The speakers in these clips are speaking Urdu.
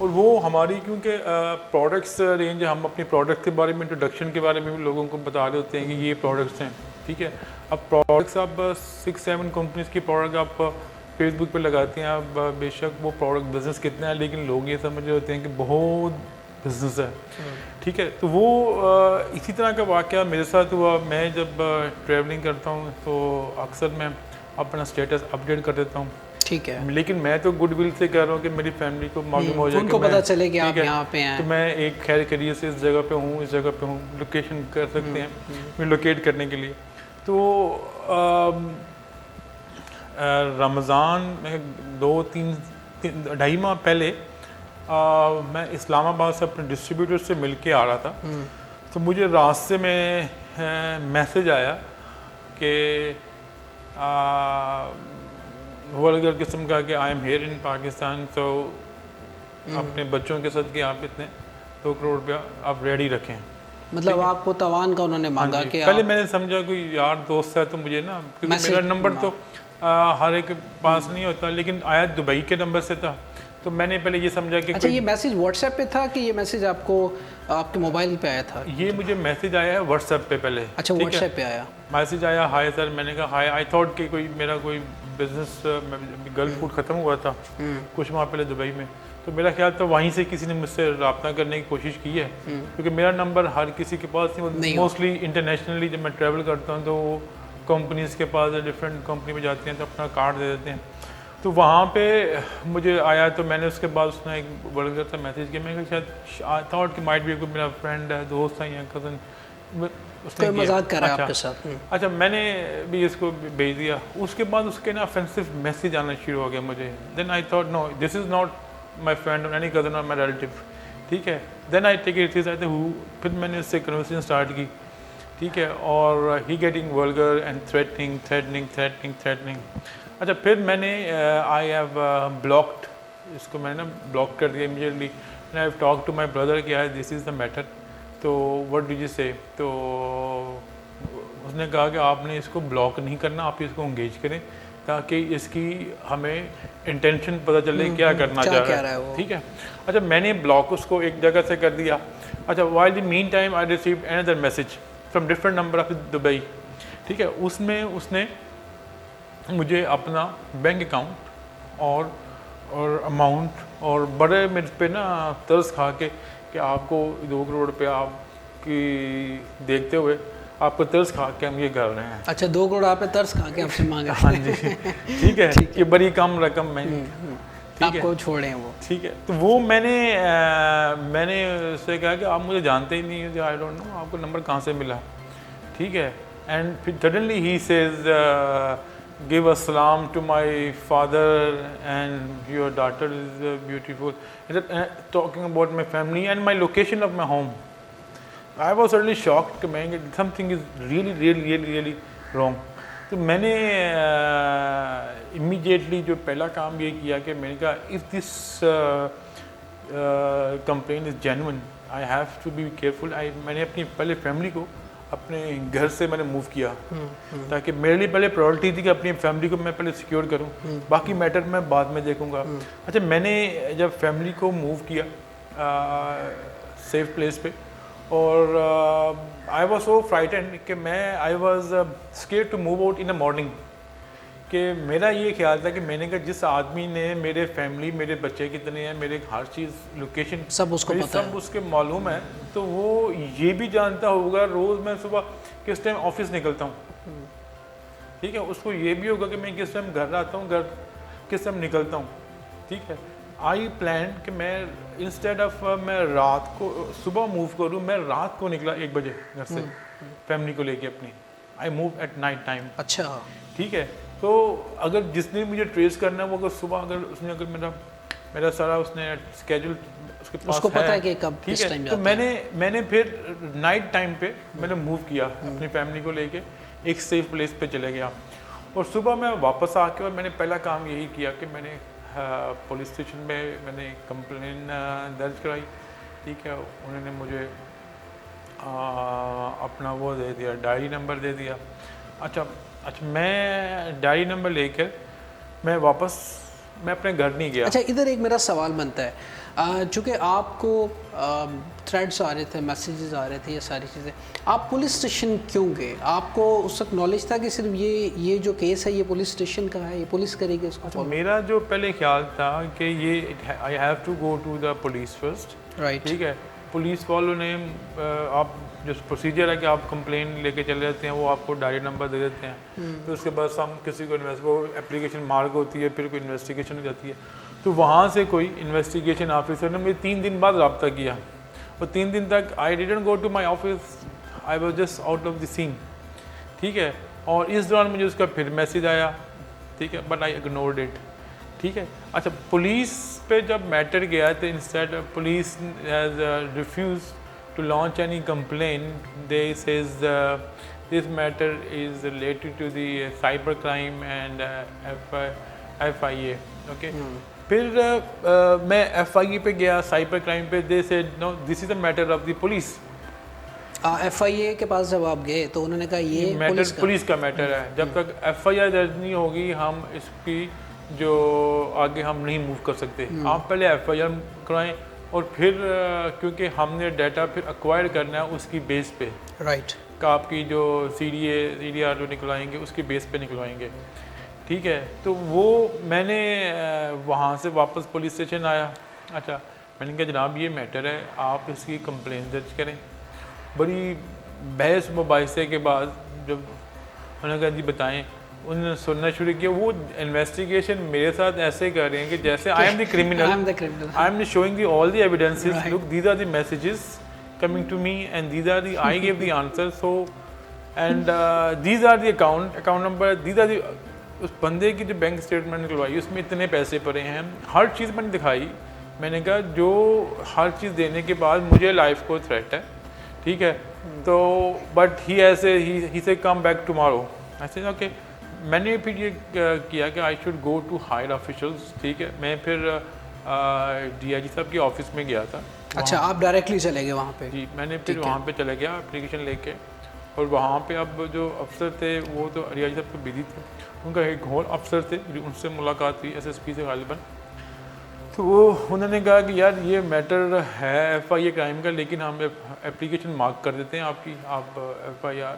اور وہ ہماری کیونکہ پروڈکٹس رینج، ہم اپنی پروڈکٹ کے بارے میں انٹروڈکشن کے بارے میں بھی لوگوں کو بتا رہے ہوتے ہیں کہ یہ پروڈکٹس ہیں، ٹھیک ہے. اب پروڈکٹس آپ 6-7 کمپنیز کی پروڈکٹ آپ فیس بک پہ لگاتے ہیں، اب بے شک وہ پروڈکٹ بزنس کتنا ہے، لیکن لوگ یہ سمجھ رہے ہوتے ہیں کہ بہت بزنس ہے، ٹھیک ہے. تو وہ اسی طرح کا واقعہ میرے ساتھ ہوا. میں جب ٹریولنگ کرتا ہوں تو اکثر میں اپنا اسٹیٹس اپڈیٹ کر دیتا ہوں، ٹھیک ہے، لیکن میں تو گڈ ول سے کہہ رہا ہوں کہ میری فیملی کو معلوم ہو جائے، ان کو پتہ چلے کہ آپ یہاں پہ ہیں، تو میں ایک خیر خیریت سے اس جگہ پہ ہوں، اس جگہ پہ ہوں، لوکیشن کر سکتے ہیں لوکیٹ کرنے کے لیے. تو رمضان میں 2-3-2.5 ماہ پہلے میں اسلام آباد سے اپنے ڈسٹریبیوٹر سے مل کے آ رہا تھا. تو مجھے راستے میں میسج آیا کہ ولگر قسم کا کہ I am here in Pakistan, تو اپنے بچوں کے ساتھ کہ آپ اتنے 2 کروڑ روپیہ آپ ریڈی رکھیں. مطلب آپ کو توان کا انہوں نے مانگا کہ پہلے میں نے سمجھا کوئی یار دوست ہے تو مجھے نا، کیونکہ میرا نمبر تو ہر ایک کے پاس نہیں ہوتا، لیکن آیا دبئی کے نمبر سے تھا، تو میں نے پہلے یہ سمجھا کہ اچھا یہ میسج واٹس ایپ پہ تھا کہ یہ میسج آپ کو آپ کے موبائل پہ آیا تھا؟ یہ مجھے میسج آیا ہے واٹس ایپ پہ پہلے. اچھا واٹس ایپ پہ آیا میسج آیا، ہائے سر. میں نے کہا ہائے. آئی تھاٹ کہ کوئی میرا کوئی بزنس گلف فوڈ ختم ہوا تھا کچھ ماہ پہلے دبئی میں، تو میرا خیال تھا وہیں سے کسی نے مجھ سے رابطہ کرنے کی کوشش کی ہے، کیونکہ میرا نمبر ہر کسی کے پاس نہیں. موسٹلی انٹرنیشنلی جب میں ٹریول کرتا ہوں تو وہ کمپنیز کے پاس ڈفرینٹ کمپنی میں جاتے ہیں تو اپنا کارڈ دے دیتے ہیں. تو وہاں پہ مجھے آیا، تو میں نے اس کے بعد اس نے ایک بڑا سا میسج کیا. میں نے کہا شاید تھاٹ کہ مائٹ بھی کوئی میرا فرینڈ ہے، دوست ہے یا کزن، اس نے مذاق کر رہا ہے آپ کے ساتھ. اچھا میں نے بھی اس کو بھیج دیا. اس کے بعد اس کے نا افینسو میسیج آنا شروع ہو گیا مجھے. Then I thought no this is not my friend اور اینی کزن اور مائی ریلیٹیو، ٹھیک ہے. Then I take it serious. پھر میں نے اس سے کنورسیشن اسٹارٹ کی، ٹھیک ہے. اور ہی گیٹنگ ولگر اینڈ تھریٹننگ. اچھا پھر میں نے آئی ہیو بلاکڈ اس کو، میں نے نا بلاک کر دیا immediately. I have talk to my brother کہ دس از دا میٹر، تو وٹ ڈو یو سے. تو اس نے کہا کہ آپ نے اس کو بلاک نہیں کرنا، آپ اس کو انگیج کریں تاکہ اس کی ہمیں انٹینشن پتہ چلے کیا کرنا چاہ رہا ہے، ٹھیک ہے. اچھا میں نے بلاک اس کو ایک جگہ سے کر دیا. اچھا while the meantime I received another message from different number of Dubai, ٹھیک ہے. اس میں اس نے مجھے اپنا بینک اکاؤنٹ اور اماؤنٹ اور بڑے میرے پہ نا ترس کھا کے کہ آپ کو 2 کروڑ روپیہ آپ کی دیکھتے ہوئے آپ کو ترس کھا کے ہم یہ کر رہے ہیں. اچھا 2 کروڑ آپ نے ترس کھا کے آپ سے مانگا؟ ہاں جی ٹھیک ہے، یہ بڑی کم رقم میں آپ کو چھوڑیں وہ، ٹھیک ہے. تو وہ میں نے اس سے کہا کہ آپ مجھے جانتے ہی نہیں، آئی ڈونٹ نو آپ کو نمبر کہاں سے ملا، ٹھیک ہے. اینڈ پھر سڈنلی ہی says give a salam to my father and your daughter is beautiful, talking about my family and my location of my home. I was certainly shocked کہ something is really wrong. تو میں نے immediately جو پہلا کام یہ کیا کہ میں نے کہا if this complaint is genuine I have to be careful. میں نے اپنی پہلے فیملی کو اپنے گھر سے میں نے موو کیا تاکہ میرے لیے پہلے پرائورٹی تھی کہ اپنی فیملی کو میں پہلے سیکیور کروں، باقی میٹر میں بعد میں دیکھوں گا. اچھا میں نے جب فیملی کو موو کیا سیف پلیس پہ، اور آئی واز سو فرائٹنڈ کہ میں I was scared to move out in a morning. کہ میرا یہ خیال تھا کہ میں نے کہا جس آدمی نے میرے فیملی، میرے بچے کتنے ہیں، میرے ہر چیز لوکیشن سب اس کو پتہ ہے، سب اس کے معلوم ہے، تو وہ یہ بھی جانتا ہوگا روز میں صبح کس ٹائم آفس نکلتا ہوں، ٹھیک ہے. اس کو یہ بھی ہوگا کہ میں کس ٹائم گھر آتا ہوں، گھر کس ٹائم نکلتا ہوں، ٹھیک ہے. آئی پلان کہ میں انسٹیڈ آف میں رات کو صبح موو کروں، میں رات کو نکلا 1 بجے گھر سے فیملی کو لے کے اپنی. I move at night time. اچھا ٹھیک ہے. تو اگر جس نے مجھے ٹریس کرنا ہے وہ اگر صبح اگر میرا سارا اس نے اسکیجول اس کے پاس اس کو پتہ ہے کہ کب کس ٹائم تو میں نے پھر نائٹ ٹائم پہ میں نے موو کیا اپنی فیملی کو لے کے ایک سیف پلیس پہ چلے گیا. اور صبح میں واپس آ کے اور میں نے پہلا کام یہی کیا کہ میں نے پولیس اسٹیشن میں نے کمپلین درج کرائی، ٹھیک ہے. انہوں نے مجھے اپنا وہ دے دیا، ڈائری نمبر دے دیا. اچھا میں ڈائری نمبر لے کر میں واپس میں اپنے گھر نہیں گیا. اچھا ادھر ایک میرا سوال بنتا ہے, چونکہ آپ کو تھریڈس آ رہے تھے, میسیجز آ رہے تھے, یہ ساری چیزیں, آپ پولیس اسٹیشن کیوں گئے؟ آپ کو اس وقت نالج تھا کہ صرف یہ جو کیس ہے یہ پولیس اسٹیشن کا ہے, یہ پولیس کرے گی اس کو؟ میرا جو پہلے خیال تھا کہ یہ I have to go to the police first, right, ٹھیک ہے. پولیس والوں نے آپ جو پروسیجر ہے کہ آپ کمپلین لے کے چلے جاتے ہیں, وہ آپ کو ڈائری نمبر دے دیتے ہیں, پھر اس کے بعد ہم کسی کو وہ اپلیکیشن مارک ہوتی ہے, پھر کوئی انویسٹیگیشن ہو جاتی ہے. تو وہاں سے کوئی انویسٹیگیشن آفیسر نے مجھے 3 دن بعد رابطہ کیا, اور 3 دن تک I didn't go to my office, I was just out of the scene, ٹھیک ہے. اور اس دوران مجھے اس کا پھر میسیج آیا, ٹھیک ہے, بٹ آئی اگنورڈ اٹ, ٹھیک ہے. اچھا پولیس پہ جب میٹر گیا تو instead police has refuse to launch any complain, they says this matter is related to the cyber crime and FIA, okay. پھر میں FIA پہ گیا, سائبر کرائم پہ, they said no this is a matter of the police. FIA کے پاس جب آپ گئے تو انہوں نے کہا یہ میٹر پولیس کا میٹر ہے, جب تک FIR درج نہیں ہوگی ہم اس کی جو آگے ہم نہیں موو کر سکتے. آپ پہلے FIR کرائیں, اور پھر کیونکہ ہم نے ڈیٹا پھر ایکوائر کرنا ہے اس کی بیس پہ, رائٹ, کہ آپ کی جو CDR جو نکلوائیں گے اس کی بیس پہ نکلوائیں گے, ٹھیک ہے. تو وہ میں نے وہاں سے واپس پولیس اسٹیشن آیا. اچھا میں نے کہا جناب یہ میٹر ہے, آپ اس کی کمپلین درج کریں. بڑی بحث مباحثے کے بعد جب انہوں نے کہا جی بتائیں, انہوں نے سننا شروع کیا. وہ انویسٹیگیشن میرے ساتھ ایسے کر رہے ہیں کہ جیسے I am the criminal, I am showing the all the evidences, look these are the messages coming to me and these are the I gave the answers, so and these are the account number, these are the اس بندے کی جو بینک اسٹیٹمنٹ نکلوائی اس میں اتنے پیسے پڑے ہیں, ہر چیز میں نے دکھائی. میں نے کہا جو ہر چیز دینے کے بعد مجھے لائف کو تھریٹ ہے, ٹھیک ہے. تو but he say come back tomorrow, ایسے اوکے. میں نے پھر یہ کیا کہ I should go to higher officials, ٹھیک ہے. میں پھر DIG صاحب کے آفس میں گیا تھا. اچھا آپ ڈائریکٹلی چلے گئے وہاں پہ؟ جی میں نے پھر وہاں پہ چلا گیا اپلیکیشن لے کے, اور وہاں پہ اب جو افسر تھے وہ تو DIG صاحب کو بزی تھے, ان کا ایک اور افسر تھے, ان سے ملاقات ہوئی SSP سے غالباً. تو وہ انہوں نے کہا کہ یار یہ میٹر ہے FIA کرائم کا, لیکن ہم اپلیکیشن مارک کر دیتے ہیں آپ کی, آپ FIR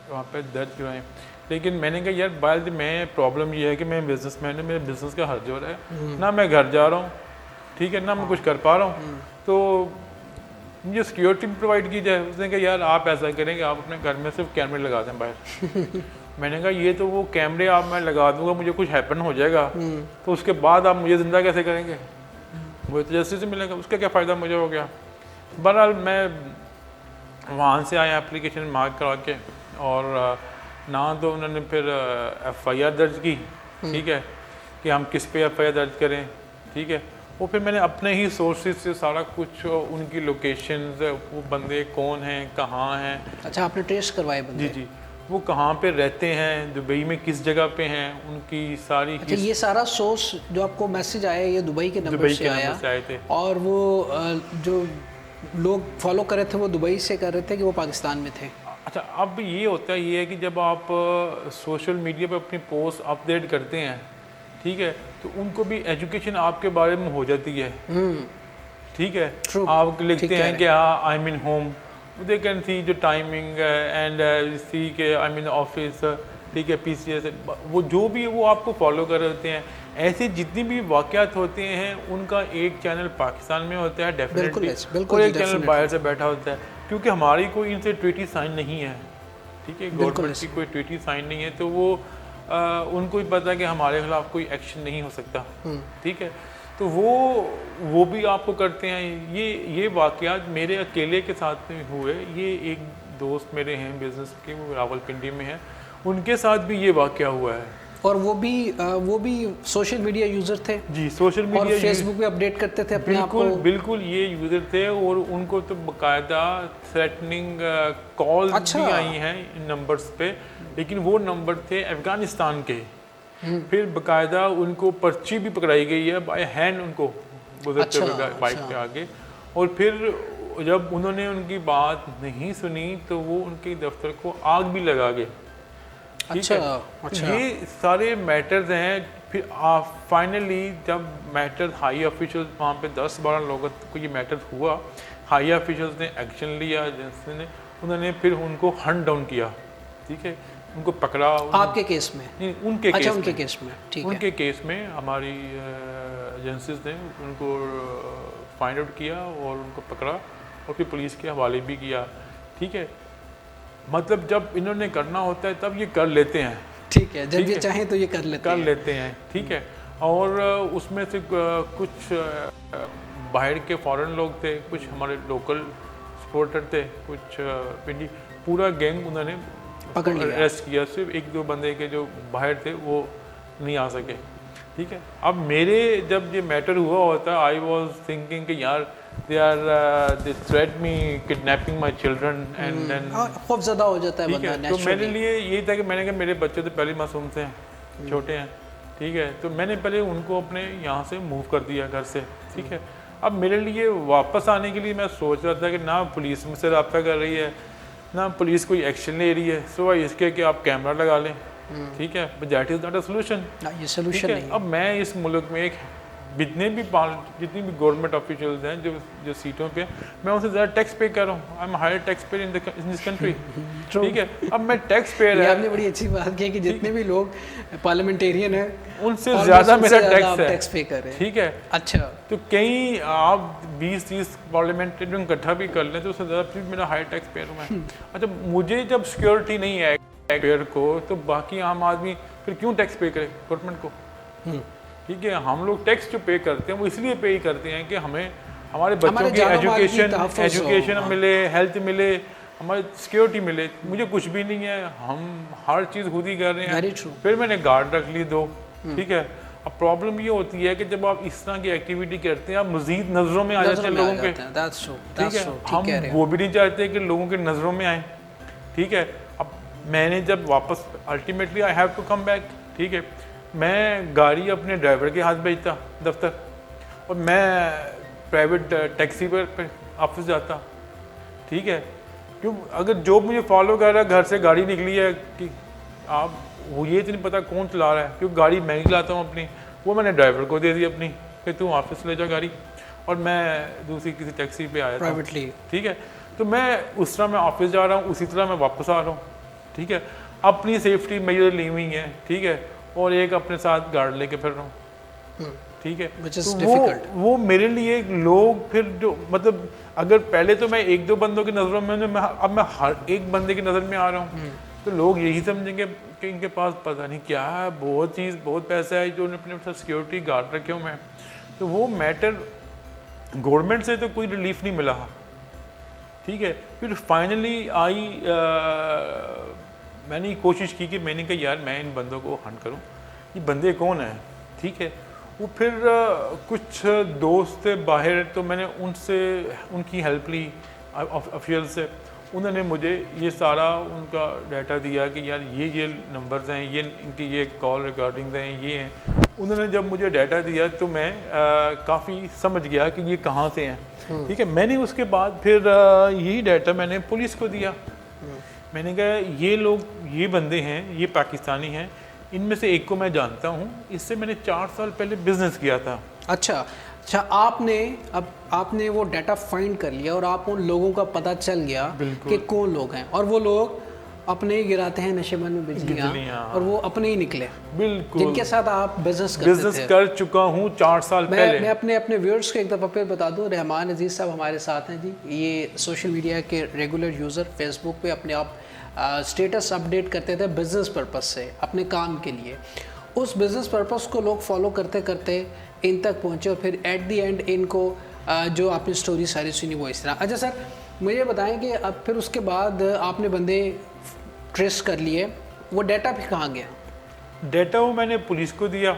وہاں پہ درج کرائیں. لیکن میں نے کہا یار بعد میں پرابلم یہ ہے کہ میں بزنس مین ہوں, میرے بزنس کا حرج ہو رہا ہے, نہ میں گھر جا رہا ہوں, ٹھیک ہے, نہ میں کچھ کر پا رہا ہوں, تو مجھے سیکیورٹی پرووائڈ کی جائے. اس نے کہا یار آپ ایسا کریں کہ آپ اپنے گھر میں صرف کیمرے لگا دیں باہر. میں نے کہا یہ تو وہ کیمرے آپ میں لگا دوں گا, مجھے کچھ ہیپن ہو جائے گا تو اس کے بعد آپ مجھے زندہ کیسے کریں گے, مجھے تو جسٹس سے ملے گا, اس کا کیا فائدہ مجھے ہو گیا. بہرحال میں وہاں سے آیا اپلیکیشن مارک کرا کے, اور نہ تو انہوں نے پھر FIR درج کی, ٹھیک ہے, کہ ہم کس پہ FIR درج کریں, ٹھیک ہے. وہ پھر میں نے اپنے ہی سورسز سے سارا کچھ, ان کی لوکیشنز, وہ بندے کون ہیں, کہاں ہیں. اچھا آپ نے ٹریس کروائے بندے؟ جی جی, وہ کہاں پہ رہتے ہیں, دبئی میں کس جگہ پہ ہیں, ان کی ساری. اچھا یہ سارا سورس جو آپ کو میسیج آیا یہ دبئی کے نمبر سے آیا, اور وہ جو لوگ فالو کر رہے تھے وہ دبئی سے کر رہے تھے کہ وہ پاکستان میں تھے؟ اچھا اب یہ ہوتا ہے یہ ہے کہ جب آپ سوشل میڈیا پہ اپنی پوسٹ اپڈیٹ کرتے ہیں, ٹھیک ہے, تو ان کو بھی ایجوکیشن آپ کے بارے میں ہو جاتی ہے, ٹھیک ہے. آپ لکھتے ہیں کہ I am in home, they can see جو ٹائمنگ اینڈ سی کہ آئی ایم ان آفس, ٹھیک ہے, PCS, وہ جو بھی وہ آپ کو فالو کر رہے ہوتے ہیں. ایسے جتنی بھی واقعات ہوتے ہیں ان کا ایک چینل پاکستان میں ہوتا ہے ڈیفینیٹلی, اور ایک چینل باہر سے بیٹھا ہوتا ہے, کیونکہ ہماری کوئی ان سے ٹریٹی سائن نہیں ہے, ٹھیک ہے, گورنمنٹ کی کوئی ٹریٹی سائن نہیں ہے, تو وہ ان کو بھی پتہ ہے کہ ہمارے خلاف کوئی ایکشن نہیں ہو سکتا, ٹھیک ہے. تو وہ بھی آپ کو کرتے ہیں. یہ واقعات میرے اکیلے کے ساتھ نہیں ہوئے, یہ ایک دوست میرے ہیں بزنس کے, وہ راولپنڈی میں ہیں, ان کے ساتھ بھی یہ واقعہ ہوا ہے. اور وہ بھی سوشل میڈیا یوزر تھے؟ جی سوشل میڈیا, اور فیس بک پہ اپڈیٹ کرتے تھے اپنے آپ کو؟ بالکل یہ یوزر تھے, اور ان کو تو باقاعدہ تھریٹننگ کالز بھی آئی ہیں ان نمبرز پہ, لیکن وہ نمبر تھے افغانستان کے. پھر باقاعدہ ان کو پرچی بھی پکڑائی گئی ہے بائی ہینڈ, ان کو گزرتے ہوئے بائک پہ آگے. اور پھر جب انہوں نے ان کی بات نہیں سنی تو وہ ان کے دفتر کو آگ بھی لگا گئے. ٹھیک ہے, یہ سارے میٹرز ہیں. پھر فائنلی جب میٹر ہائی آفیشل وہاں پہ 10-12 لوگوں کو یہ میٹر ہوا, ہائی آفیشلز نے ایکشن لیا, ایجنسی نے, انہوں نے پھر ان کو ہنٹ ڈاؤن کیا, ٹھیک ہے, ان کو پکڑا. آپ کے کیس میں؟ ان کے اچھا, ان کے کیس میں, ٹھیک ہے. ان کے کیس میں ہماری ایجنسیز نے ان کو فائنڈ آؤٹ کیا اور ان کو پکڑا اور پھر پولیس کے حوالے بھی کیا, ٹھیک ہے. مطلب جب انہوں نے کرنا ہوتا ہے تب یہ کر لیتے ہیں, ٹھیک ہے, جب یہ چاہیں تو یہ کر لیتے ہیں, ٹھیک ہے. اور اس میں سے کچھ باہر کے فارن لوگ تھے, کچھ ہمارے لوکل سپورٹر تھے, کچھ پنڈی, پورا گینگ انہوں نے پکڑ لیا, اریسٹ کیا. صرف 1-2 بندے کے جو باہر تھے وہ نہیں آ سکے, ٹھیک ہے. اب میرے جب یہ میٹر ہوا ہوتا, آئی واز تھنکنگ کہ یار they threat me kidnapping my children and then خوف زدہ ہو جاتا ہے بندہ. تو میرے لیے یہی تھا کہ میں نے کہا میرے بچے تو پہلے معصوم تھے, چھوٹے ہیں, ٹھیک ہے. تو میں نے پہلے ان کو اپنے یہاں سے موو کر دیا گھر سے, ٹھیک ہے. اب میرے لیے واپس آنے کے لیے میں سوچ رہا تھا کہ نہ پولیس مجھ سے رابطہ کر رہی ہے, نہ پولیس کوئی ایکشن لے رہی ہے, سوائے اس کے کہ آپ کیمرہ لگا لیں, ٹھیک ہے. But that is not a solution, یہ سولوشن نہیں. اب میں اس ملک میں جتنی بھی گورنمنٹ آفیشلز ہیں جو سیٹوں پہ, میں ان سے زیادہ ٹیکس پے کر رہا ہوں. I am higher taxpayer in this country, ٹھیک ہے. اب میں ٹیکس پیئر ہے. آپ نے بڑی اچھی بات کی کہ جتنے بھی لوگ پارلیمنٹیرین ہیں ان سے زیادہ میرا ٹیکس پے کر رہے ہیں, ٹھیک ہے. اچھا, تو کہیں آپ 20-30 پارلیمنٹیرین اکٹھا بھی کر لیں تو اس سے زیادہ پھر میرا ہائر ٹیکس پیئر ہوں میں. اچھا, مجھے جب سیکورٹی نہیں ہے پیئر کو, تو باقی عام آدمی پھر کیوں ٹیکس پے کرے گورنمنٹ کو, ٹھیک ہے. ہم لوگ ٹیکس جو پے کرتے ہیں وہ اس لیے پے کرتے ہیں کہ ہمیں ہمارے بچوں کی ایجوکیشن ملے, ہیلتھ ملے, ہماری سیکورٹی ملے. مجھے کچھ بھی نہیں ہے, ہم ہر چیز خود ہی کر رہے ہیں. پھر میں نے گارڈ رکھ لی 2, ٹھیک ہے. اب پرابلم یہ ہوتی ہے کہ جب آپ اس طرح کی ایکٹیویٹی کرتے ہیں آپ مزید نظروں میں آ جاتے ہیں لوگوں کے, ٹھیک ہے. ہم وہ بھی نہیں چاہتے کہ لوگوں کے نظروں میں آئیں, ٹھیک ہے. اب میں نے جب واپس ultimately I have to come back, ٹھیک ہے. میں گاڑی اپنے ڈرائیور کے ہاتھ بھیجتا دفتر, اور میں پرائیویٹ ٹیکسی پر آفس جاتا, ٹھیک ہے. کیوں, اگر جو مجھے فالو کر رہا ہے, گھر سے گاڑی نکلی ہے کہ آپ وہ یہ تو نہیں پتا کون چلا رہا ہے, کیونکہ گاڑی میں ہی چلاتا ہوں اپنی, وہ میں نے ڈرائیور کو دے دی اپنی کہ تم آفس لے جا گاڑی, اور میں دوسری کسی ٹیکسی پہ آیا تھا, ٹھیک ہے. تو میں اس طرح میں آفس جا رہا ہوں, اسی طرح میں واپس آ رہا ہوں, ٹھیک ہے. اپنی سیفٹی میجر لی ہوئی ہے, ٹھیک ہے, اور ایک اپنے ساتھ گارڈ لے کے پھر رہا ہوں, ٹھیک ہے. وہ میرے لیے لوگ پھر جو مطلب اگر پہلے تو میں 1-2 بندوں کی نظروں میں, اب میں ہر ایک بندے کی نظر میں آ رہا ہوں, تو لوگ یہی سمجھیں گے کہ ان کے پاس پتہ نہیں کیا ہے, بہت پیسہ ہے جو انہوں نے اپنے سیکورٹی گارڈ رکھے ہوئے ہیں. تو وہ میٹر گورنمنٹ سے تو کوئی ریلیف نہیں ملا, ٹھیک ہے. پھر فائنلی میں نے کوشش کی کہ میں نے کہا یار میں ان بندوں کو ہنٹ کروں, یہ بندے کون ہیں, ٹھیک ہے. وہ پھر کچھ دوست تھے باہر, تو میں نے ان کی ہیلپ لی افیشل سے. انہوں نے مجھے یہ سارا ان کا ڈیٹا دیا کہ یار یہ نمبرز ہیں, یہ ان کی یہ کال ریکارڈنگز ہیں, یہ ہیں. انہوں نے جب مجھے ڈیٹا دیا تو میں کافی سمجھ گیا کہ یہ کہاں سے ہیں, ٹھیک ہے. میں نے اس کے بعد پھر یہی ڈیٹا میں نے پولیس کو دیا. میں نے کہا یہ لوگ, یہ بندے ہیں, یہ پاکستانی ہیں, ان میں سے ایک کو میں جانتا ہوں, اس سے میں نے 4 سال پہلے بزنس کیا تھا. اچھا, آپ نے وہ ڈیٹا فائنڈ کر لیا اور آپ ان لوگوں کا پتہ چل گیا کہ کون لوگ ہیں, اور وہ لوگ اپنے ہی گراتے ہیں نشے بند میں بجلیاں, اور وہ اپنے ہی نکلے, بالکل, جن کے ساتھ آپ بزنس کر چکا ہوں 4 سال پہلے. میں اپنے ویورز کو ایک دفعہ پہ بتا دوں, رحمان عزیز صاحب ہمارے ساتھ ہیں جی. یہ سوشل میڈیا کے ریگولر یوزر, فیس بک پہ اپنے آپ اسٹیٹس اپڈیٹ کرتے تھے بزنس پرپس سے, اپنے کام کے لیے. اس بزنس پرپس کو لوگ فالو کرتے کرتے ان تک پہنچے, اور پھر ایٹ دی اینڈ ان کو جو آپ نے اسٹوری ساری سنی وہ اس طرح. اچھا سر, مجھے بتائیں کہ اب پھر اس کے بعد آپ نے بندے ٹریس کر لیے, وہ ڈیٹا پھر کہاں گیا؟ ڈیٹا وہ میں نے پولیس کو دیا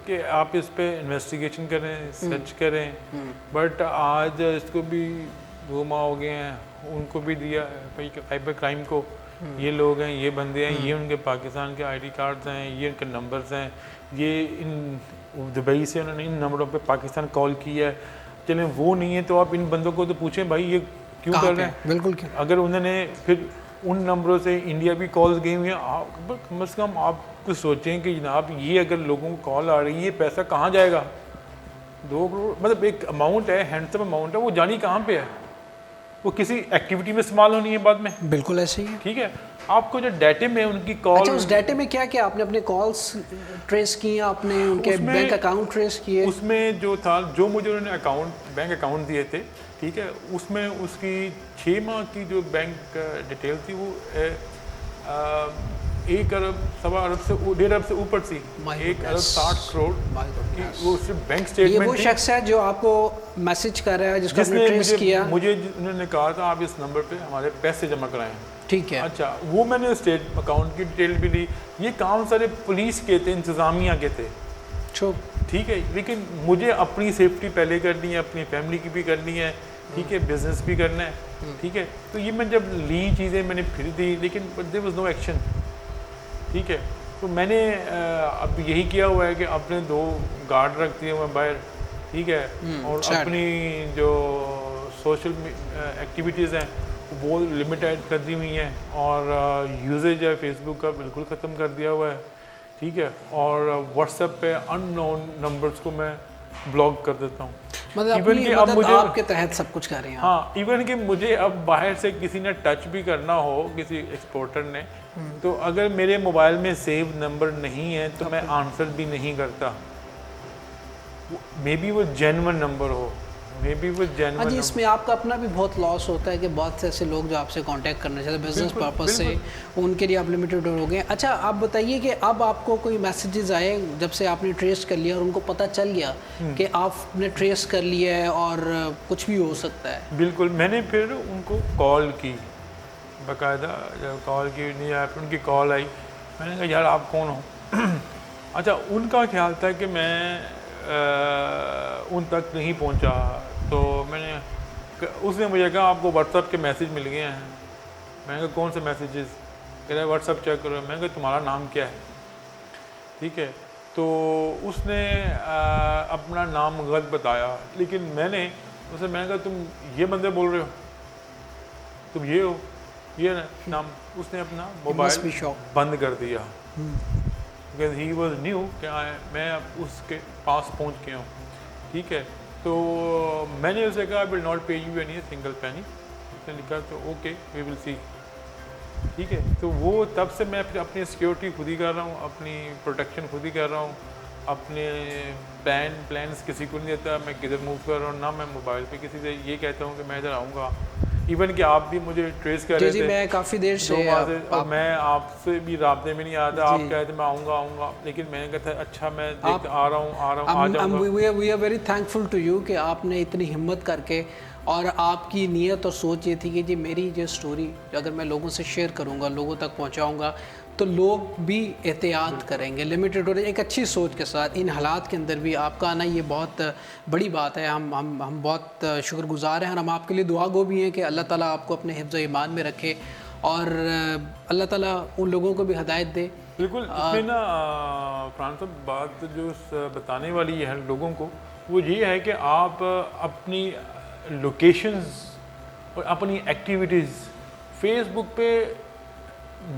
کہ آپ اس پہ انویسٹیگیشن کریں, سرچ کریں. بٹ آج اس کو بھی 2 ماہ ہو گئے ہیں, ان کو بھی دیا سائبر کرائم کو, یہ لوگ ہیں, یہ بندے ہیں, یہ ان کے پاکستان کے آئی ڈی کارڈز ہیں, یہ ان کے نمبرز ہیں, یہ ان دبئی سے انہوں نے ان نمبروں پہ پاکستان کال کی ہے. چلیں وہ نہیں ہے تو آپ ان بندوں کو تو پوچھیں بھائی یہ کیوں کر رہے ہیں. بالکل, اگر انہوں نے پھر ان نمبروں سے انڈیا بھی کالز گئی ہوئی ہیں. آپ کم از کم آپ کچھ سوچیں کہ جناب یہ اگر لوگوں کو کال آ رہی ہے یہ پیسہ کہاں جائے گا؟ 2 کروڑ مطلب ایک اماؤنٹ ہے, ہینڈسم اماؤنٹ ہے, وہ جانی کہاں پہ ہے؟ وہ کسی ایکٹیویٹی میں استعمال ہونی ہے بعد میں. بالکل ایسے ہی ہے. ٹھیک ہے, آپ کو جو ڈیٹے میں ان کی کال. اچھا, اس ڈیٹے میں کیا کیا آپ نے اپنے کالس ٹریس کی, آپ نے ان کے بینک اکاؤنٹ ٹریس کیے؟ اس میں جو تھا, جو مجھے انہوں نے بینک اکاؤنٹ دیے تھے, ٹھیک ہے, اس میں اس کی 6 ماہ کی جو بینک ڈیٹیل تھی وہ 1 ارب سوا ارب سے 1.5 ارب سے اوپر تھی. 1 ارب 60 کروڑ کی وہ صرف بینک اسٹیٹمنٹ. یہ وہ شخص ہے جو آپ کو میسج کر رہا ہے, جس کو آپ نے ٹریس کیا؟ مجھے انہوں نے کہا تھا آپ اس نمبر پہ ہمارے پیسے جمع کرائیں. ٹھیک ہے. اچھا, وہ میں نے اسٹیٹ اکاؤنٹ کی ڈیٹیل بھی لی. یہ کام سارے پولیس کے تھے, انتظامیہ کے تھے. ٹھیک ہے, لیکن مجھے اپنی سیفٹی پہلے کرنی ہے, اپنی فیملی کی بھی کرنی ہے, ٹھیک ہے, بزنس بھی کرنا ہے, ٹھیک ہے. تو یہ میں جب لی چیزیں میں نے پھر دی, لیکن دیر واز نو ایکشن. ٹھیک ہے, تو میں نے اب یہی کیا ہوا ہے کہ اپنے 2 گارڈ رکھ دیے ہوئے باہر, ٹھیک ہے, اور اپنی جو سوشل ایکٹیویٹیز ہیں وہ لمیٹیڈ کر دی ہوئی ہیں, اور یوزیج ہے فیس بک کا بالکل ختم کر دیا ہوا ہے. ٹھیک ہے, اور واٹس ایپ پہ ان نون نمبرس کو میں بلاک کر دیتا ہوں. مطلب آپ کے تحت سب کچھ کر رہے ہیں. ہاں, ایون کہ مجھے اب باہر سے کسی نے ٹچ بھی کرنا ہو, کسی ایکسپورٹر نے, تو اگر میرے موبائل میں سیو نمبر نہیں ہے تو میں آنسر بھی نہیں کرتا. مے بی وہ جینون نمبر ہو, مے بی وہ جینون. ہاں جی, اس میں آپ کا اپنا بھی بہت لاس ہوتا ہے کہ بہت سے ایسے لوگ جو آپ سے کانٹیکٹ کرنا چاہتے ہیں بزنس پرپز سے, ان کے لیے آپ لمیٹڈ ہو گئے. اچھا, آپ بتائیے کہ اب آپ کو کوئی میسیجز آئے جب سے آپ نے ٹریس کر لیا اور ان کو پتہ چل گیا کہ آپ نے ٹریس کر لیا ہے اور کچھ بھی ہو سکتا ہے؟ بالکل, میں نے پھر ان کو کال کی, باقاعدہ کال کی, نہیں آیا, پھر ان کی کال آئی. میں نے کہا یار آپ کون ہو؟ اچھا, ان کا خیال تھا کہ میں ان تک نہیں پہنچا, تو میں نے اس نے مجھے کہا آپ کو واٹس ایپ کے میسیج مل گئے ہیں. میں نے کہا کون سے میسیجز؟ کہہ رہا ہے واٹس ایپ چیک کرو. میں نے کہا تمہارا نام کیا ہے؟ ٹھیک ہے, تو اس نے اپنا نام غلط بتایا, لیکن میں نے کہا تم یہ بندے بول رہے ہو, تم یہ ہو, یہ نام. اس نے اپنا موبائل بند کر دیا, بیکاز ہی واز نیو کہ میں اس کے پاس پہنچ گیا ہوں. ٹھیک ہے, تو میں نے اسے کہا will not pay you any single penny. اس نے لکھا تو اوکے وی ول سی. ٹھیک ہے, تو وہ تب سے میں اپنی سیکیورٹی خود ہی کر رہا ہوں, اپنی پروٹیکشن خود ہی کر رہا ہوں, اپنے پلانس کسی کو نہیں دیتا میں کدھر موو کر رہا ہوں, نہ میں موبائل پہ کسی سے یہ کہتا ہوں کہ میں ادھر آؤں گا. ایون کہ آپ بھی مجھے ٹریس کر رہے تھے, میں کافی دیر سے میں آپ سے بھی رابطے میں نہیں آتا, آپ کہتے تھے میں آؤں گا, لیکن میں نے کہا تھا اچھا میں آ رہا ہوں آ جاؤں گا. We are very thankful to you کہ آپ نے اتنی ہمت کر کے, اور آپ کی نیت اور سوچ یہ تھی کہ جی میری جو اسٹوری اگر میں لوگوں سے شیئر کروں گا, لوگوں تک پہنچاؤں گا, تو لوگ بھی احتیاط کریں گے, لمیٹڈ ہو رہے. ایک اچھی سوچ کے ساتھ ان حالات کے اندر بھی آپ کا آنا یہ بہت بڑی بات ہے. ہم بہت شکر گزار ہیں, اور ہم آپ کے لیے دعا گو بھی ہیں کہ اللہ تعالیٰ آپ کو اپنے حفظ و ایمان میں رکھے, اور اللہ تعالیٰ ان لوگوں کو بھی ہدایت دے. بالکل, اس میں نا فرحان صاحب بات جو بتانے والی ہے لوگوں کو, وہ یہ ہے کہ آپ اپنی لوکیشنز اور اپنی ایکٹیویٹیز فیس بک پہ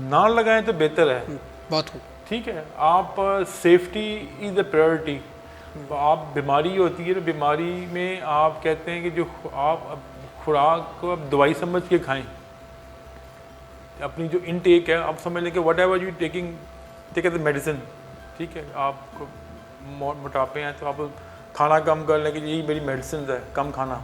نہ لگائیں تو بہتر ہے. بہت ٹھیک ہے, آپ سیفٹی از اے پریورٹی. آپ بیماری ہوتی ہے, بیماری میں آپ کہتے ہیں کہ جو آپ خوراک کو آپ دوائی سمجھ کے کھائیں, اپنی جو انٹیک ہے آپ سمجھ لیں کہ what ever you taking take as a medicine. ٹھیک ہے, آپ کو موٹاپے ہیں تو آپ کھانا کم کر لیں کہ یہی میری میڈیسنز ہے, کم کھانا.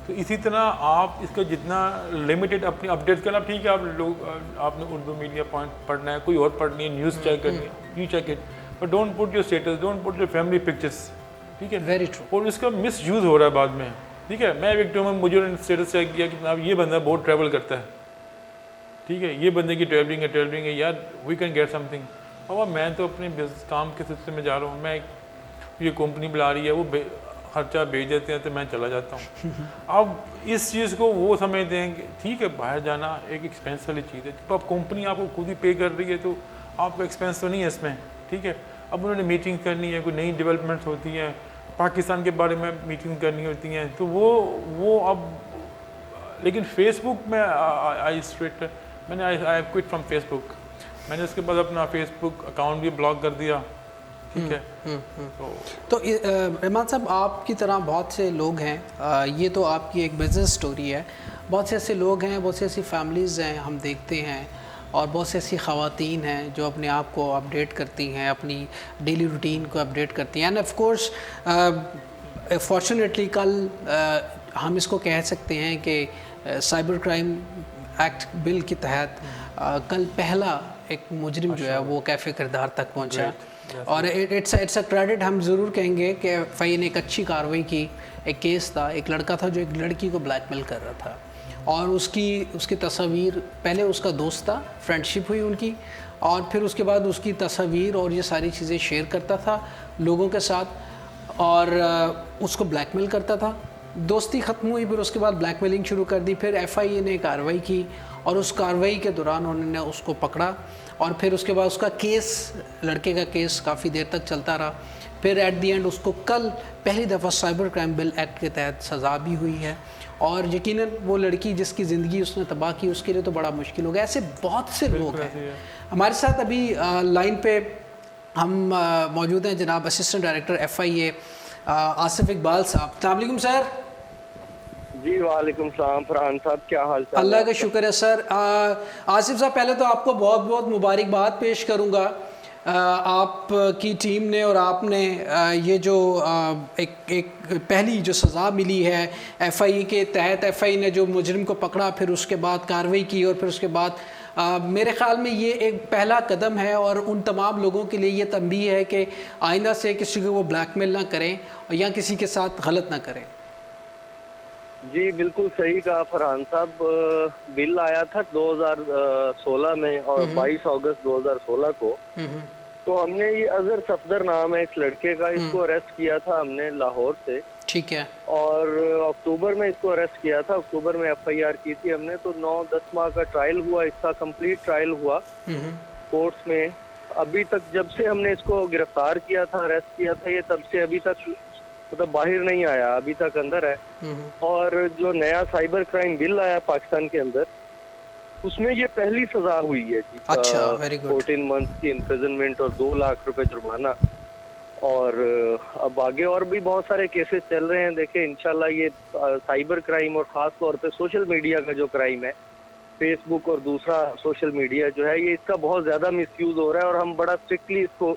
تو اسی طرح آپ اس کا جتنا لمیٹڈ اپنی اپڈیٹس کرنا. ٹھیک ہے, آپ نے اردو میڈیا پوائنٹ پڑھنا ہے, کوئی اور پڑھنی ہے, نیوز چیک کرنی ہے, you check it, but don't put your status, don't put your family pictures. ٹھیک ہے, ویری ٹرو. اور اس کا مس یوز ہو رہا ہے بعد میں. ٹھیک ہے, میں ایک ٹائم میں مجھے اسٹیٹس چیک کیا کہ جناب یہ بندہ بہت ٹریول کرتا ہے, ٹھیک ہے, یہ بندے کی ٹریولنگ ہے یار, we can get something. اور میں تو اپنے کام کے سلسلے میں جا رہا ہوں, میں یہ کمپنی بلا رہی ہے, وہ خرچہ بھیج دیتے ہیں تو میں چلا جاتا ہوں. اب اس چیز کو وہ سمجھتے ہیں کہ ٹھیک ہے باہر جانا ایک ایکسپینس والی چیز ہے, تو اب کمپنی آپ کو خود ہی پے کر رہی ہے تو آپ کو ایکسپینس تو نہیں ہے اس میں. ٹھیک ہے, اب انہوں نے میٹنگ کرنی ہے, کوئی نئی ڈیولپمنٹس ہوتی ہیں, پاکستان کے بارے میں میٹنگ کرنی ہوتی ہیں, تو وہ اب لیکن فیس بک میں آئی اسٹریٹ میں نے آئی کوئٹ فرام فیس بک. میں نے اس کے بعد اپنا فیس بک اکاؤنٹ بھی بلاک کر دیا. ٹھیک ہے. تو رحمان صاحب آپ کی طرح بہت سے لوگ ہیں, یہ تو آپ کی ایک بزنس سٹوری ہے, بہت سے ایسے لوگ ہیں, بہت سی ایسی فیملیز ہیں ہم دیکھتے ہیں, اور بہت سی ایسی خواتین ہیں جو اپنے آپ کو اپڈیٹ کرتی ہیں, اپنی ڈیلی روٹین کو اپڈیٹ کرتی ہیں. اینڈ آف کورس فارچونیٹلی کل ہم اس کو کہہ سکتے ہیں کہ سائبر کرائم ایکٹ بل کے تحت کل پہلا ایک مجرم جو ہے وہ کیفے کردار تک پہنچا, اور اٹس اے کریڈٹ ہم ضرور کہیں گے کہ ایف آئی اے نے ایک اچھی کارروائی کی. ایک کیس تھا, ایک لڑکا تھا جو ایک لڑکی کو بلیک میل کر رہا تھا, اور اس کی تصاویر, پہلے اس کا دوست تھا, فرینڈ شپ ہوئی ان کی, اور پھر اس کے بعد اس کی تصاویر اور یہ ساری چیزیں شیئر کرتا تھا لوگوں کے ساتھ, اور اس کو بلیک میل کرتا تھا. دوستی ختم ہوئی, پھر اس کے بعد بلیک میلنگ شروع کر دی. پھر ایف آئی اے نے کارروائی کی, اور اس کارروائی کے دوران انہوں نے اس کو پکڑا, اور پھر اس کے بعد اس کا کیس, لڑکے کا کیس کافی دیر تک چلتا رہا. پھر ایٹ دی اینڈ اس کو کل پہلی دفعہ سائبر کرائم بل ایکٹ کے تحت سزا بھی ہوئی ہے, اور یقیناً وہ لڑکی جس کی زندگی اس نے تباہ کی, اس کے لیے تو بڑا مشکل ہو گیا. ایسے بہت سے لوگ ہیں. ہمارے ساتھ ابھی لائن پہ ہم موجود ہیں جناب اسسٹنٹ ڈائریکٹر ایف آئی اے آصف اقبال صاحب. السلام علیکم سر. جی وعلیکم السلام فرحان صاحب, کیا حال چال؟ اللہ کا شکر ہے سر. آصف صاحب, پہلے تو آپ کو بہت بہت مبارکباد پیش کروں گا. آپ کی ٹیم نے اور آپ نے یہ جو ایک پہلی جو سزا ملی ہے ایف آئی اے کے تحت, ایف آئی اے نے جو مجرم کو پکڑا, پھر اس کے بعد کارروائی کی, اور پھر اس کے بعد میرے خیال میں یہ ایک پہلا قدم ہے, اور ان تمام لوگوں کے لیے یہ تنبیہ ہے کہ آئندہ سے کسی کو وہ بلیک میل نہ کریں یا کسی کے ساتھ غلط نہ کریں. جی بالکل صحیح کہا فرحان صاحب. بل آیا تھا 2016 میں, اور 22 اگست 2016 کو. تو ہم نے یہ اظہر صفدر نام ہے اس لڑکے کا, اس کو اریسٹ کیا تھا ہم نے لاہور سے. ٹھیک ہے. اور اکتوبر میں اس کو اریسٹ کیا تھا, اکتوبر میں ایف آئی آر کی تھی ہم نے. تو 9-10 ماہ کا ٹرائل ہوا, اس کا کمپلیٹ ٹرائل ہوا کورٹس میں. ابھی تک جب سے ہم نے اس کو گرفتار کیا تھا, اریسٹ کیا تھا, یہ تب سے ابھی تک مطلب باہر نہیں آیا, ابھی تک اندر ہے. اور جو نیا سائبر کرائم بل آیا پاکستان کے اندر, اس میں یہ پہلی سزا ہوئی ہے جی. 14 منتھ کی امپریزنمنٹ اور 2 لاکھ روپے جرمانہ. اور اب آگے اور بھی بہت سارے کیسز چل رہے ہیں. دیکھیں انشاءاللہ یہ سائبر کرائم, اور خاص طور پہ سوشل میڈیا کا جو کرائم ہے, فیس بک اور دوسرا سوشل میڈیا جو ہے, یہ اس کا بہت زیادہ مس یوز ہو رہا ہے, اور ہم بڑا اسٹرکٹلی اس کو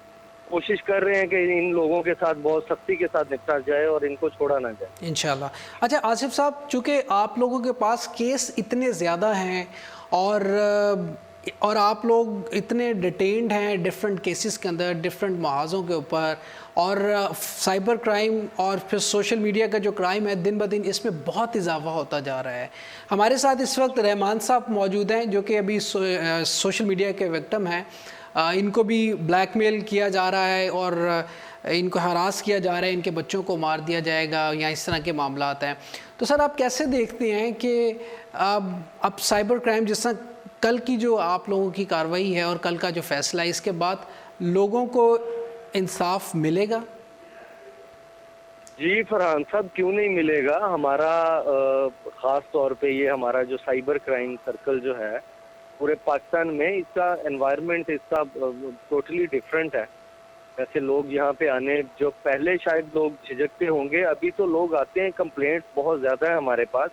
کوشش کر رہے ہیں کہ ان لوگوں کے ساتھ بہت سختی کے ساتھ نپٹا جائے اور ان کو چھوڑا نہ جائے انشاءاللہ. اچھا آصف صاحب, چونکہ آپ لوگوں کے پاس کیس اتنے زیادہ ہیں, اور آپ لوگ اتنے ڈیٹینڈ ہیں ڈفرینٹ کیسز کے اندر, ڈفرینٹ محاذوں کے اوپر, اور سائبر کرائم اور پھر سوشل میڈیا کا جو کرائم ہے دن بدن اس میں بہت اضافہ ہوتا جا رہا ہے. ہمارے ساتھ اس وقت رحمان صاحب موجود ہیں جو کہ ابھی سوشل میڈیا کے وکٹم ہیں. ان کو بھی بلیک میل کیا جا رہا ہے, اور ان کو ہراس کیا جا رہا ہے, ان کے بچوں کو مار دیا جائے گا, یا اس طرح کے معاملات ہیں. تو سر آپ کیسے دیکھتے ہیں کہ اب سائبر کرائم, جس طرح کل کی جو آپ لوگوں کی کارروائی ہے اور کل کا جو فیصلہ ہے, اس کے بعد لوگوں کو انصاف ملے گا؟ جی فرحان صاحب, کیوں نہیں ملے گا. ہمارا خاص طور پہ یہ ہمارا جو سائبر کرائم سرکل جو ہے پورے پاکستان میں, اس کا انوائرمنٹ اس کا ٹوٹلی ڈفرینٹ ہے. ایسے لوگ یہاں پہ آنے, جو پہلے شاید لوگ جھجکتے ہوں گے, ابھی تو لوگ آتے ہیں. کمپلینٹس بہت زیادہ ہے ہمارے پاس,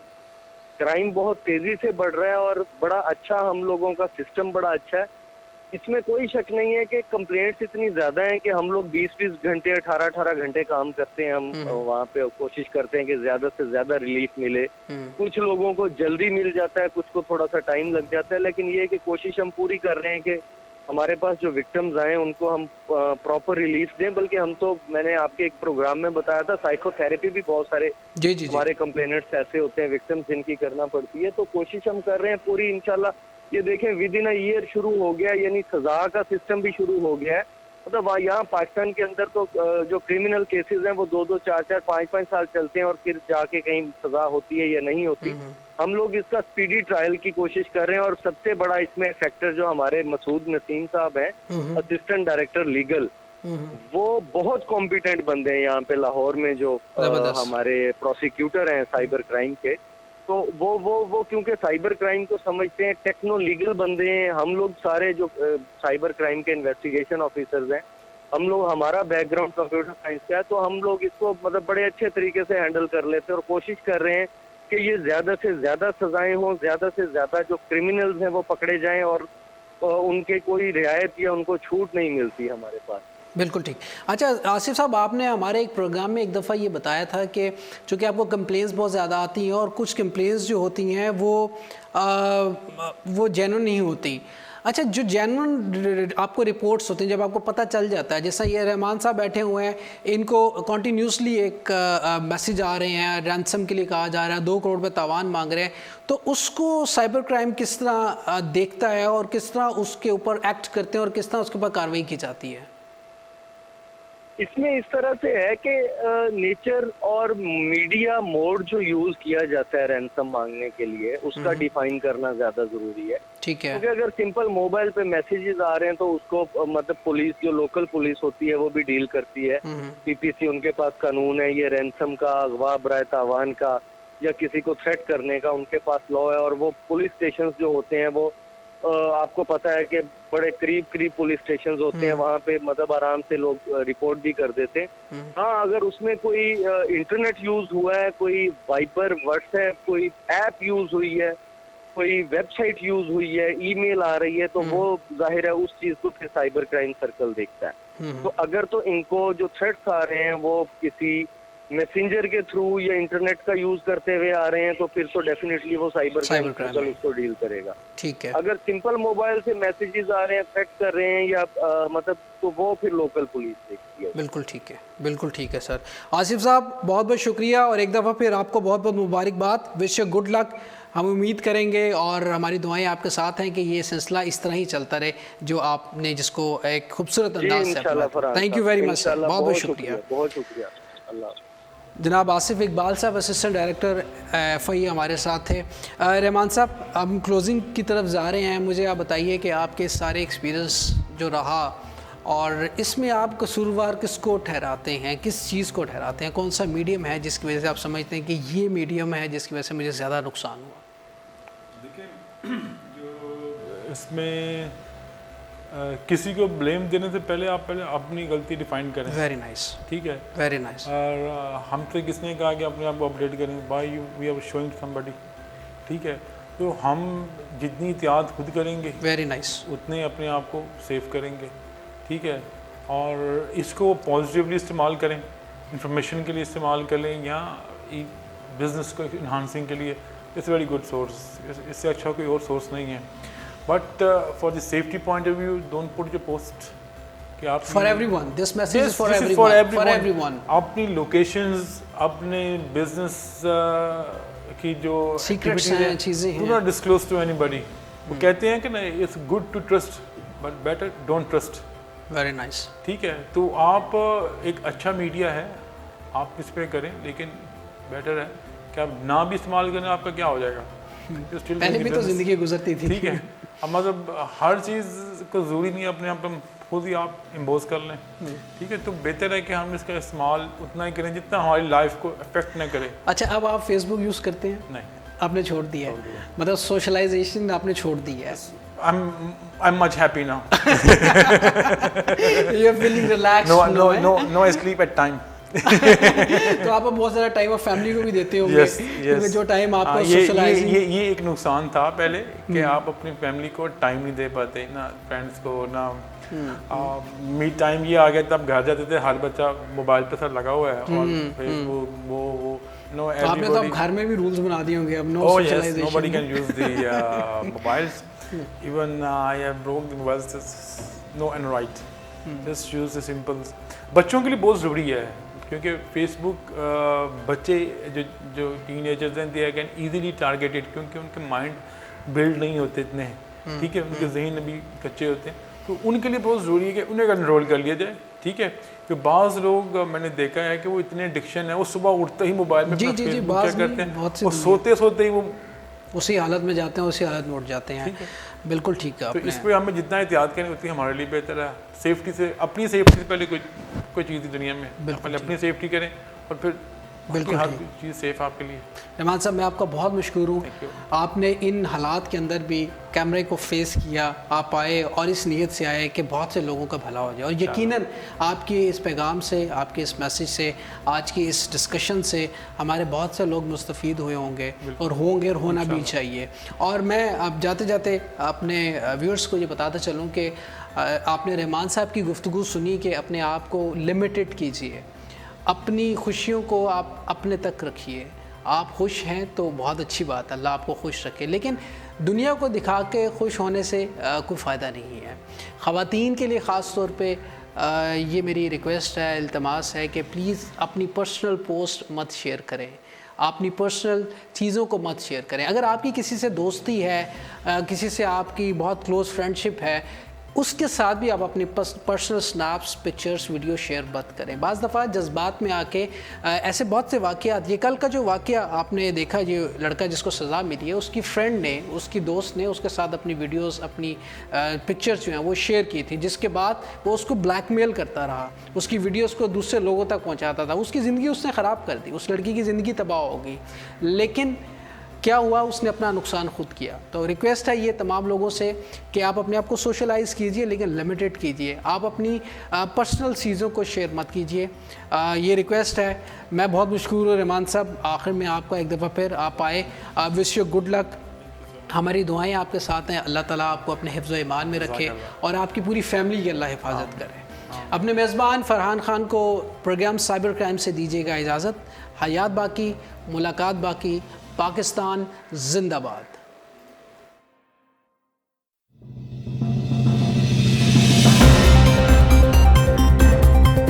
کرائم بہت تیزی سے بڑھ رہا ہے, اور بڑا اچھا ہم لوگوں کا سسٹم بڑا اچھا ہے. اس میں کوئی شک نہیں ہے کہ کمپلینٹس اتنی زیادہ ہیں کہ ہم لوگ 20-20 گھنٹے 18-18 گھنٹے کام کرتے ہیں. ہم وہاں پہ کوشش کرتے ہیں کہ زیادہ سے زیادہ ریلیف ملے. کچھ لوگوں کو جلدی مل جاتا ہے, کچھ کو تھوڑا سا ٹائم لگ جاتا ہے, لیکن یہ کہ کوشش ہم پوری کر رہے ہیں کہ ہمارے پاس جو وکٹمز آئیں ان کو ہم پراپر ریلیف دیں. بلکہ ہم تو, میں نے آپ کے ایک پروگرام میں بتایا تھا, سائیکو تھراپی بھی بہت سارے ہمارے کمپلینٹس ایسے ہوتے ہیں وکٹمز جن کی کرنا پڑتی ہے. تو کوشش ہم کر رہے ہیں پوری انشاءاللہ. یہ دیکھیں ود ان اے ایئر شروع ہو گیا, یعنی سزا کا سسٹم بھی شروع ہو گیا ہے. مطلب یہاں پاکستان کے اندر تو جو کرمنل کیسز ہیں وہ 2-2, 4-4, 5-5 سال چلتے ہیں, اور پھر جا کے کہیں سزا ہوتی ہے یا نہیں ہوتی. ہم لوگ اس کا سپیڈی ٹرائل کی کوشش کر رہے ہیں. اور سب سے بڑا اس میں فیکٹر جو ہمارے مسعود نسیم صاحب ہیں, اسسٹنٹ ڈائریکٹر لیگل, وہ بہت کمپیٹنٹ بندے ہیں یہاں پہ لاہور میں, جو ہمارے پروسیکیوٹر ہیں سائبر کرائم کے. تو وہ کیونکہ سائبر کرائم کو سمجھتے ہیں، ٹیکنو لیگل بندے ہیں ہم لوگ سارے جو سائبر کرائم کے انویسٹیگیشن آفیسرز ہیں، ہم لوگ، ہمارا بیک گراؤنڈ کمپیوٹر سائنس کا ہے، تو ہم لوگ اس کو مطلب بڑے اچھے طریقے سے ہینڈل کر لیتے ہیں اور کوشش کر رہے ہیں کہ یہ زیادہ سے زیادہ سزائیں ہوں، زیادہ سے زیادہ جو کرمنلز ہیں وہ پکڑے جائیں، اور ان کے کوئی رعایت یا ان کو چھوٹ نہیں ملتی ہمارے پاس۔ بالکل ٹھیک۔ اچھا آصف صاحب، آپ نے ہمارے ایک پروگرام میں ایک دفعہ یہ بتایا تھا کہ چونکہ آپ کو کمپلینس بہت زیادہ آتی ہیں اور کچھ کمپلینس جو ہوتی ہیں وہ جینون نہیں ہوتی۔ اچھا، جو جینون آپ کو رپورٹس ہوتے ہیں، جب آپ کو پتہ چل جاتا ہے، جیسا یہ رحمان صاحب بیٹھے ہوئے ہیں، ان کو کنٹینیوسلی ایک میسیج آ رہے ہیں، رینسم کے لیے کہا جا رہا ہے، 2 کروڑ پہ تاوان مانگ رہے ہیں، تو اس کو سائبر کرائم کس طرح دیکھتا ہے اور کس طرح اس کے اوپر ایکٹ کرتے ہیں اور کس طرح اس کے اوپر کارروائی کی جاتی ہے؟ اس میں اس طرح سے ہے کہ نیچر اور میڈیا موڈ جو یوز کیا جاتا ہے رینسم مانگنے کے لیے، اس کا ڈیفائن کرنا زیادہ ضروری ہے۔ ٹھیک ہے۔ کیونکہ اگر سمپل موبائل پہ میسیجز آ رہے ہیں تو اس کو مطلب پولیس، جو لوکل پولیس ہوتی ہے وہ بھی ڈیل کرتی ہے، پی پی سی ان کے پاس قانون ہے، یہ رینسم کا، اغوا برائے تاوان کا، یا کسی کو تھریٹ کرنے کا ان کے پاس لا ہے، اور وہ پولیس اسٹیشنز جو ہوتے ہیں وہ آپ کو پتہ ہے کہ بڑے قریب پولیس اسٹیشنز ہوتے ہیں، وہاں پہ مطلب آرام سے لوگ رپورٹ بھی کر دیتے ہیں۔ ہاں، اگر اس میں کوئی انٹرنیٹ یوز ہوا ہے، کوئی وائبر، واٹس ایپ، کوئی ایپ یوز ہوئی ہے، کوئی ویب سائٹ یوز ہوئی ہے، ای میل آ رہی ہے، تو وہ ظاہر ہے اس چیز کو پھر سائبر کرائم سرکل دیکھتا ہے۔ تو اگر تو ان کو جو تھریٹس آ رہے ہیں وہ کسی میسنجر کے تھرو یا انٹرنیٹ کا یوز کرتے ہوئے آ رہے ہیں تو پھر تو ڈیفینیٹلی وہ سائبر کرائم سرکل اس کو ڈیل کرے گا۔ ٹھیک ہے۔ اگر سمپل موبائل سے میسیجز آ رہے ہیں، تھریٹ کر رہے ہیں یا مطلب، تو وہ پھر لوکل پولیس دیکھتی ہے۔ بالکل ٹھیک ہے، بالکل ٹھیک ہے سر۔ آصف صاحب، بہت بہت شکریہ، اور ایک دفعہ پھر آپ کو بہت بہت مبارکباد، وش یو گڈ لک۔ ہم امید کریں گے اور ہماری دعائیں آپ کے ساتھ ہیں کہ یہ سلسلہ اس طرح ہی چلتا رہے جو آپ نے جس کو ایک خوبصورت انداز سے اپنایا۔ تھینک یو ویری مچ سر، بہت بہت شکریہ، بہت شکریہ۔ اللہ جناب آصف اقبال صاحب، اسسٹنٹ ڈائریکٹر ایف آئی ہمارے ساتھ تھے۔ رحمان صاحب، ہم کلوزنگ کی طرف جا رہے ہیں، مجھے آپ بتائیے کہ آپ کے سارے ایکسپیرینس جو رہا، اور اس میں آپ قصوروار کس کو ٹھہراتے ہیں، کس چیز کو ٹھہراتے ہیں، کون سا میڈیم ہے جس کی وجہ سے آپ سمجھتے ہیں کہ یہ میڈیم ہے جس کی وجہ سے مجھے زیادہ نقصان ہوا؟ دیکھیں، جو اس میں کسی کو بلیم دینے سے پہلے آپ اپنی غلطی ڈیفائن کریں۔ ویری نائس، ٹھیک ہے، ویری نائس۔ اور ہم سے کس نے کہا کہ اپنے آپ کو اپڈیٹ کریں، بائی وی آر شوئنگ سم بڈی، ٹھیک ہے، تو ہم جتنی احتیاط خود کریں گے ویری نائس، اتنے اپنے آپ کو سیف کریں گے، ٹھیک ہے، اور اس کو پازیٹیولی استعمال کریں، انفارمیشن کے لیے استعمال کر لیں یا بزنس کو انہانسنگ کے لیے، اٹس ویری گڈ سورس، اس سے اچھا کوئی اور سورس نہیں ہے۔ But for the safety point of view, don't put your post کہ آپ for everyone, this message is for everyone, اپنی لوکیشنز، اپنے بزنس کی جو سیکرٹس ہیں، چیزیں ہیں، do not disclose to anybody. وہ کہتے ہیں کہ نا it's good to trust but better don't trust. Very nice, ٹھیک ہے، تو آپ ایک اچھا میڈیا ہے، آپ اس پہ کریں، لیکن بیٹر ہے کہ آپ نہ بھی استعمال کریں، آپ کا کیا ہو جائے گا؟ پہلے بھی تو زندگی گزرتی تھی، ٹھیک ہے، اب مطلب ہر چیز کو ضروری نہیں اپنے آپ خود ہی آپ امبوز کر لیں، ٹھیک ہے، تو بہتر ہے کہ ہم اس کا استعمال اتنا ہی کریں جتنا ہماری لائف کو افیکٹ نہ کرے۔ اچھا، اب آپ فیس بک یوز کرتے ہیں؟ نہیں، آپ نے چھوڑ دیا ہے، مطلب سوشلائزیشن آپ نے چھوڑ دی ہے؟ I'm much happy now. You're feeling relaxed? No, I sleep at time. تو آپ بہت زیادہ ٹائم آف فیملی کو بھی دیتے ہوں گے، کیونکہ جو ٹائم آپ کو سوشلائزنگ، یہ ایک نقصان تھا پہلے کہ آپ اپنی فیملی کو ٹائم نہیں دے پاتے، نہ فرینڈس کو، نہ می ٹائم۔ یہ آ گیا تب گھر جاتے تھے، ہر بچہ موبائل پہ سر لگا ہوا ہے، اور فیس بک وہ نو، آپ نے تو اب گھر میں بھی رولز بنا دیے ہوں گے اب، نو socialisation, nobody can use the mobiles. Even I have broke the mobiles, no and right. Just use the simples. بچوں کے لیے بہت ضروری ہے، کیونکہ فیس بک بچے جو ٹین ایجرز ہیں دے کین ایزیلی ٹارگیٹڈ، کیونکہ ان کے مائنڈ بلڈ نہیں ہوتے اتنے، ٹھیک ہے، ان کے ذہن ابھی کچے ہوتے ہیں، تو ان کے لیے بہت ضروری ہے کہ انہیں کنٹرول کر لیا جائے، ٹھیک ہے، کہ بعض لوگ میں نے دیکھا ہے کہ وہ اتنے ایڈکشن ہے، وہ صبح اٹھتے ہی موبائل میں فیس بک چیک کرتے ہیں، وہ سوتے سوتے ہی وہ اسی حالت میں جاتے ہیں، اسی حالت میں اٹھ جاتے ہیں۔ بالکل ٹھیک ہے، تو اس پہ ہمیں جتنا احتیاط کریں اتنی ہمارے لیے بہتر ہے۔ سیفٹی سے، اپنی سیفٹی سے پہلے کوئی چیز دنیا میں، پہلے اپنی سیفٹی کریں اور پھر بالکل ہر چیز سیف آپ کے لیے. رحمان صاحب میں آپ کا بہت مشکور ہوں. Thank you. آپ نے ان حالات کے اندر بھی کیمرے کو فیس کیا, آپ آئے اور اس نیت سے آئے کہ بہت سے لوگوں کا بھلا ہو جائے, اور یقیناً آپ کے اس پیغام سے, آپ کے اس میسیج سے, آج کی اس ڈسکشن سے ہمارے بہت سے لوگ مستفید ہوئے ہوں گے اور ہونا بھی چاہیے. اور میں اب جاتے جاتے اپنے ویورز کو یہ بتاتا چلوں کہ آپ نے رحمان صاحب کی گفتگو سنی کہ اپنے آپ کو لمیٹڈ کیجئے, اپنی خوشیوں کو آپ اپنے تک رکھیے. آپ خوش ہیں تو بہت اچھی بات ہے, اللہ آپ کو خوش رکھے, لیکن دنیا کو دکھا کے خوش ہونے سے کوئی فائدہ نہیں ہے. خواتین کے لیے خاص طور پہ یہ میری ریکویسٹ ہے, التماس ہے کہ پلیز اپنی پرسنل پوسٹ مت شیئر کریں, اپنی پرسنل چیزوں کو مت شیئر کریں. اگر آپ کی کسی سے دوستی ہے, کسی سے آپ کی بہت کلوز فرینڈشپ ہے, اس کے ساتھ بھی آپ اپنی personal snaps, pictures, video share مت کریں. بعض دفعہ جذبات میں آ کے ایسے بہت سے واقعات, یہ کل کا جو واقعہ آپ نے دیکھا, یہ لڑکا جس کو سزا ملی ہے, اس کی فرینڈ نے, اس کی دوست نے اس کے ساتھ اپنی ویڈیوز, اپنی پکچرز جو ہیں وہ شیئر کی تھی, جس کے بعد وہ اس کو بلیک میل کرتا رہا, اس کی ویڈیوز کو دوسرے لوگوں تک پہنچاتا تھا. اس کی زندگی اس نے خراب کر دی, اس لڑکی کی زندگی تباہ ہو گئی. لیکن کیا ہوا, اس نے اپنا نقصان خود کیا. تو ریکویسٹ ہے یہ تمام لوگوں سے کہ آپ اپنے آپ کو سوشلائز کیجئے, لیکن لمیٹڈ کیجئے. آپ اپنی پرسنل چیزوں کو شیئر مت کیجئے, یہ ریکویسٹ ہے. میں بہت مشکور ہوں رحمان صاحب, آخر میں آپ کا ایک دفعہ پھر آپ آئے. Wish you good luck. ہماری دعائیں آپ کے ساتھ ہیں, اللہ تعالیٰ آپ کو اپنے حفظ و ایمان میں رکھے اور آپ کی پوری فیملی کی اللہ حفاظت کرے. اپنے میزبان فرحان خان کو پروگرام سائبر کرائم سے دیجیے گا اجازت. حیات باقی, ملاقات باقی. پاکستان زندہ باد.